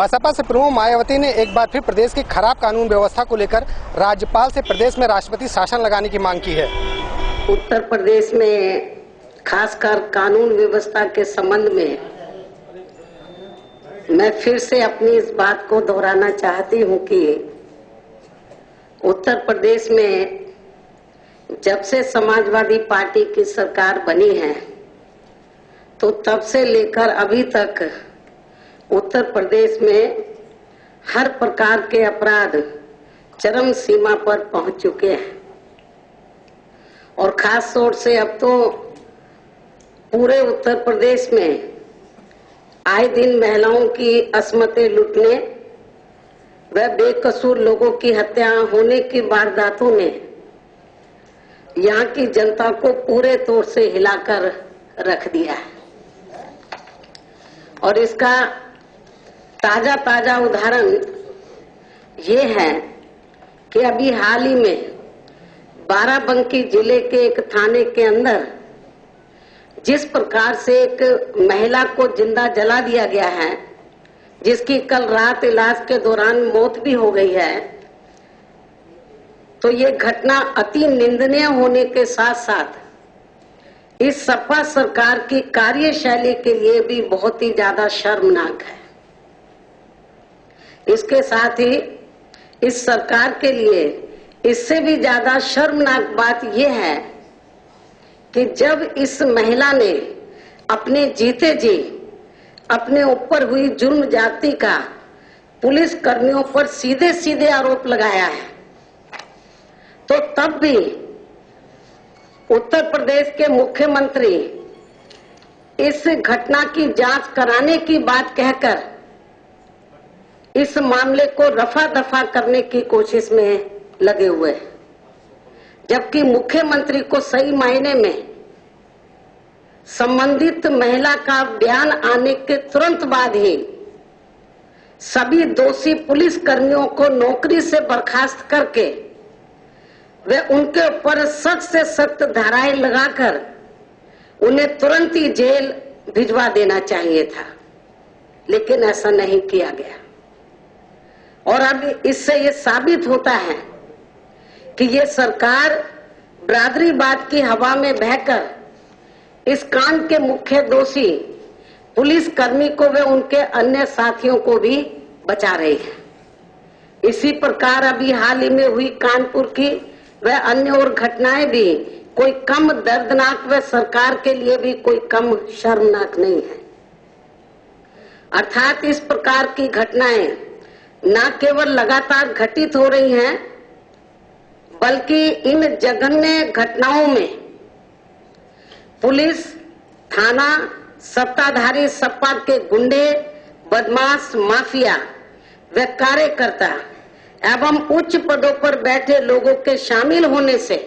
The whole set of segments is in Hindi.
बसपा से प्रमुख मायावती ने एक बार फिर प्रदेश की खराब कानून व्यवस्था को लेकर राज्यपाल से प्रदेश में राष्ट्रपति शासन लगाने की मांग की है। उत्तर प्रदेश में खासकर कानून व्यवस्था के संबंध में मैं फिर से अपनी इस बात को दोहराना चाहती हूं कि उत्तर प्रदेश में जब से समाजवादी पार्टी की सरकार बनी है तो तब से लेकर अभी तक उत्तर प्रदेश में हर प्रकार के अपराध चरम सीमा पर पहुंच चुके हैं और खास तौर से अब तो पूरे उत्तर प्रदेश में आए दिन महिलाओं की अस्मतें लूटने व बेकसूर लोगों की हत्या होने की वारदातों ने यहाँ की जनता को पूरे तौर से हिलाकर रख दिया है। और इसका ताजा उदाहरण ये है कि अभी हाल ही में बाराबंकी जिले के एक थाने के अंदर जिस प्रकार से एक महिला को जिंदा जला दिया गया है, जिसकी कल रात इलाज के दौरान मौत भी हो गई है, तो ये घटना अति निंदनीय होने के साथ साथ इस सपा सरकार की कार्यशैली के लिए भी बहुत ही ज्यादा शर्मनाक है। इसके साथ ही इस सरकार के लिए इससे भी ज्यादा शर्मनाक बात यह है कि जब इस महिला ने अपने जीते जी अपने ऊपर हुई जुर्म जाति का पुलिस कर्मियों पर सीधे सीधे आरोप लगाया है, तो तब भी उत्तर प्रदेश के मुख्यमंत्री इस घटना की जांच कराने की बात कहकर इस मामले को रफा दफा करने की कोशिश में लगे हुए हैं, जबकि मुख्यमंत्री को सही मायने में संबंधित महिला का बयान आने के तुरंत बाद ही सभी दोषी पुलिस कर्मियों को नौकरी से बर्खास्त करके वे उनके ऊपर सख्त से सख्त धाराएं लगाकर उन्हें तुरंत ही जेल भिजवा देना चाहिए था, लेकिन ऐसा नहीं किया गया। और अब इससे ये साबित होता है कि ये सरकार बरादरीवाद की हवा में बहकर इस कांड के मुख्य दोषी पुलिस कर्मी को वे उनके अन्य साथियों को भी बचा रही है। इसी प्रकार अभी हाल ही में हुई कानपुर की व अन्य और घटनाएं भी कोई कम दर्दनाक व सरकार के लिए भी कोई कम शर्मनाक नहीं है। अर्थात इस प्रकार की घटनाएं न केवल लगातार घटित हो रही हैं, बल्कि इन जघन्य घटनाओं में पुलिस, थाना, सत्ताधारी सपा के गुंडे, बदमाश, माफिया व कार्यकर्ता एवं उच्च पदों पर बैठे लोगों के शामिल होने से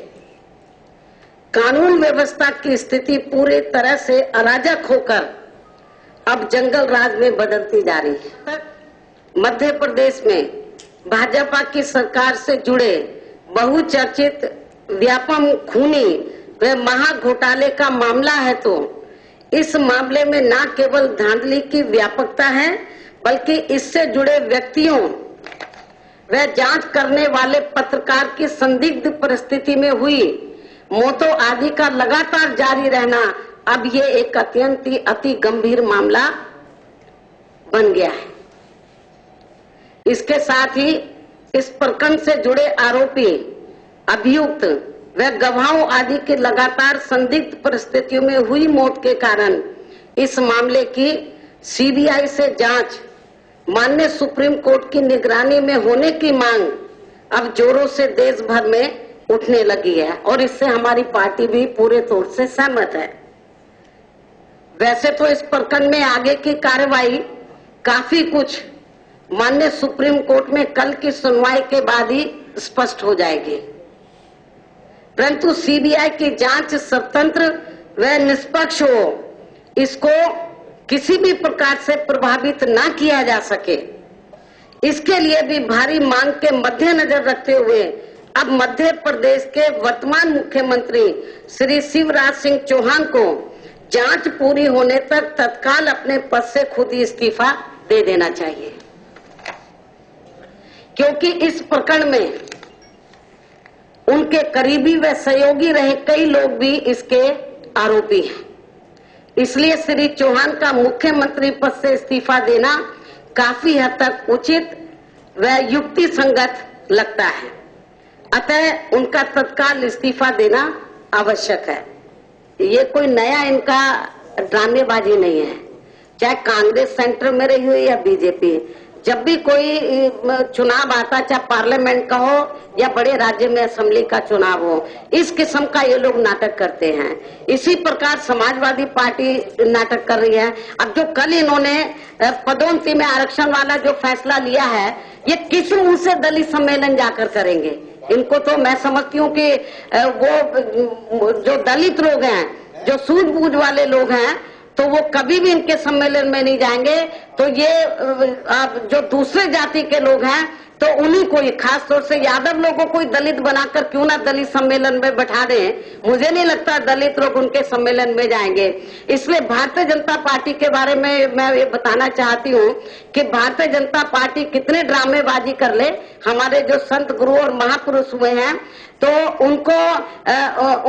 कानून व्यवस्था की स्थिति पूरी तरह से अराजक होकर अब जंगल राज में बदलती जा रही है। मध्य प्रदेश में भाजपा की सरकार से जुड़े बहुचर्चित व्यापम खूनी व महाघोटाले का मामला है, तो इस मामले में न केवल धांधली की व्यापकता है, बल्कि इससे जुड़े व्यक्तियों व जांच करने वाले पत्रकार की संदिग्ध परिस्थिति में हुई मौतों आदि का लगातार जारी रहना अब ये एक अत्यंत अति गंभीर मामला बन गया है। इसके साथ ही इस प्रकरण से जुड़े आरोपी, अभियुक्त व गवाहों आदि की लगातार संदिग्ध परिस्थितियों में हुई मौत के कारण इस मामले की सीबीआई से जांच माननीय सुप्रीम कोर्ट की निगरानी में होने की मांग अब जोरों से देश भर में उठने लगी है और इससे हमारी पार्टी भी पूरे तौर से सहमत है। वैसे तो इस प्रकरण में आगे की कार्रवाई काफी कुछ माननीय सुप्रीम कोर्ट में कल की सुनवाई के बाद ही स्पष्ट हो जाएगी, परंतु सीबीआई की जांच स्वतंत्र व निष्पक्ष हो, इसको किसी भी प्रकार से प्रभावित न किया जा सके, इसके लिए भी भारी मांग के मद्देनजर रखते हुए अब मध्य प्रदेश के वर्तमान मुख्यमंत्री श्री शिवराज सिंह चौहान को जांच पूरी होने तक तत्काल अपने पद से खुद ही इस्तीफा दे देना चाहिए। क्योंकि इस प्रकरण में उनके करीबी व सहयोगी रहे कई लोग भी इसके आरोपी हैं। इसलिए श्री चौहान का मुख्यमंत्री पद से इस्तीफा देना काफी हद तक उचित व युक्ति संगत लगता है। अतः उनका तत्काल इस्तीफा देना आवश्यक है। ये कोई नया इनका ड्रामेबाजी नहीं है। चाहे कांग्रेस सेंटर में रही हो या बीजेपी, जब भी कोई चुनाव आता, चाहे पार्लियामेंट का हो या बड़े राज्य में असेंबली का चुनाव हो, इस किस्म का ये लोग नाटक करते हैं। इसी प्रकार समाजवादी पार्टी नाटक कर रही है। अब जो कल इन्होंने पदोन्नति में आरक्षण वाला जो फैसला लिया है, ये किस मुंह से दलित सम्मेलन जाकर करेंगे? इनको तो मैं समझती हूँ कि वो जो दलित लोग हैं, जो सूझबूझ वाले लोग हैं, तो वो कभी भी इनके सम्मेलन में नहीं जाएंगे। तो ये जो दूसरे जाति के लोग हैं, तो उन्हीं को, खास तौर से यादव लोगों को दलित बनाकर क्यों ना दलित सम्मेलन में बैठा दें। मुझे नहीं लगता दलित लोग उनके सम्मेलन में जाएंगे। इसलिए भारतीय जनता पार्टी के बारे में मैं ये बताना चाहती हूँ कि भारतीय जनता पार्टी कितने ड्रामेबाजी कर ले, हमारे जो संत गुरु और महापुरुष हुए हैं, तो उनको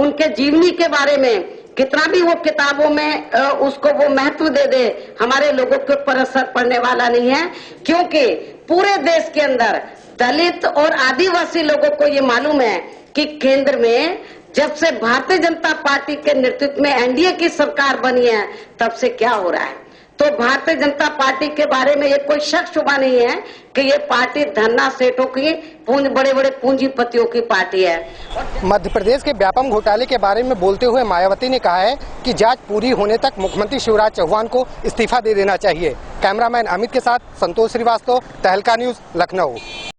उनके जीवनी के बारे में कितना भी वो किताबों में उसको वो महत्व दे दे, हमारे लोगों के ऊपर असर पड़ने वाला नहीं है। क्योंकि पूरे देश के अंदर दलित और आदिवासी लोगों को ये मालूम है कि केंद्र में जब से भारतीय जनता पार्टी के नेतृत्व में एनडीए की सरकार बनी है, तब से क्या हो रहा है। तो भारतीय जनता पार्टी के बारे में ये कोई शक शुबा नहीं है कि ये पार्टी धन्ना सेठों की, बड़े बड़े पूंजीपतियों की पार्टी है। मध्य प्रदेश के व्यापम घोटाले के बारे में बोलते हुए मायावती ने कहा है कि जांच पूरी होने तक मुख्यमंत्री शिवराज चौहान को इस्तीफा दे देना चाहिए। कैमरामैन अमित के साथ संतोष श्रीवास्तव, तहलका न्यूज, लखनऊ।